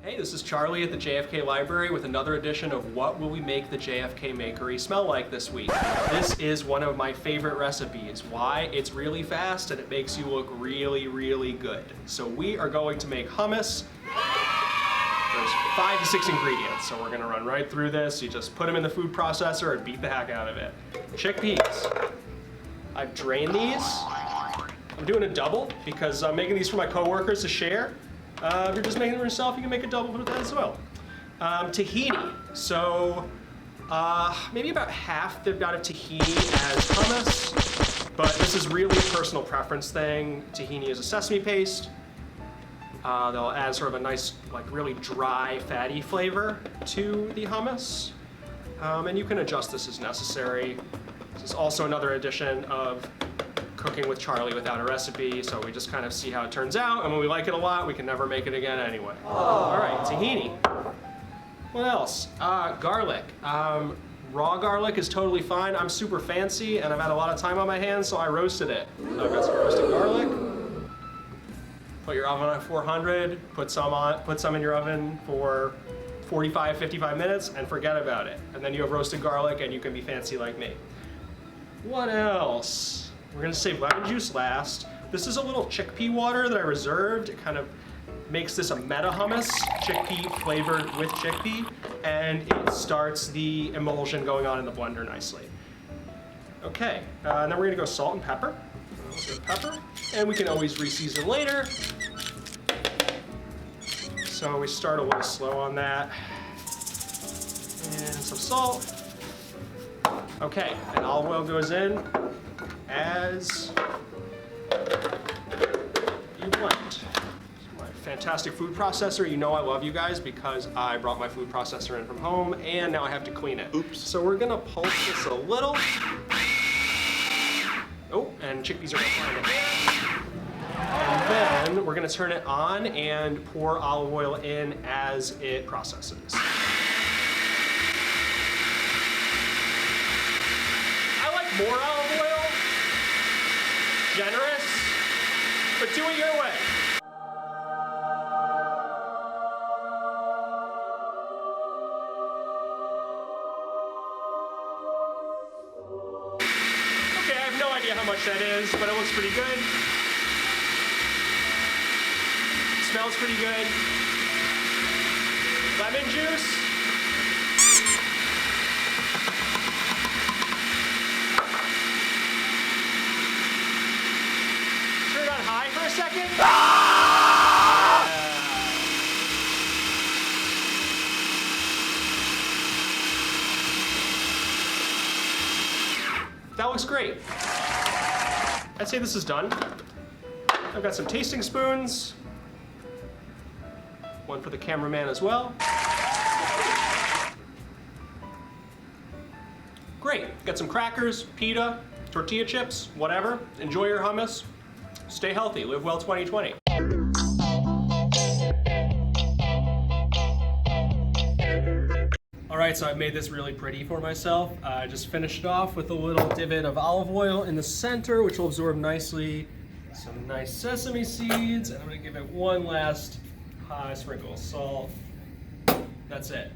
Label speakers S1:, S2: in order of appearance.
S1: Hey, this is Charlie at the JFK Library with another edition of What Will We Make the JFK Makery Smell Like this week. This is one of my favorite recipes. Why? It's really fast and it makes you look really, really good. So we are going to make hummus. There's 5 to 6 ingredients, so we're gonna run right through this. You just put them in the food processor and beat the heck out of it. Chickpeas. I've drained these. I'm doing a double because I'm making these for my coworkers to share. If you're just making them yourself, you can make a double with that as well. Tahini. So maybe about half the amount of tahini as hummus, but this is really a personal preference thing. Tahini is a sesame paste. They'll add sort of a nice, like really dry, fatty flavor to the hummus. And you can adjust this as necessary. This is also another edition of Cooking with Charlie without a recipe, so we just kind of see how it turns out, and when we like it a lot, we can never make it again anyway. All right, tahini. What else? Garlic. Raw garlic is totally fine. I'm super fancy, and I've had a lot of time on my hands, so I roasted it. So I've got some roasted garlic. Put your oven on 400, put some in your oven for 45, 55 minutes, and forget about it. And then you have roasted garlic, and you can be fancy like me. What else? We're gonna save lemon juice last. This is a little chickpea water that I reserved. It kind of makes this a meta hummus, chickpea flavored with chickpea, and it starts the emulsion going on in the blender nicely. Okay, and then we're gonna go salt and pepper. Pepper, and we can always reseason later. So we start a little slow on that. And some salt. Okay, and olive oil goes in as you blend. My fantastic food processor. You know I love you guys because I brought my food processor in from home and now I have to clean it. Oops. So we're gonna pulse this a little. Oh, and chickpeas are gonna fly in there. And then we're gonna turn it on and pour olive oil in as it processes. I like more olive oil. Generous, but do it your way. Okay, I have no idea how much that is, but it looks pretty good. It smells pretty good. Lemon juice. High for a second. That looks great. I'd say this is done. I've got some tasting spoons. One for the cameraman as well. Great. Got some crackers, pita, tortilla chips, whatever. Enjoy your hummus. Stay healthy, live well 2020. All right, so I've made this really pretty for myself. I just finished it off with a little divot of olive oil in the center, which will absorb nicely. Some nice sesame seeds, and I'm gonna give it one last high sprinkle of salt. That's it.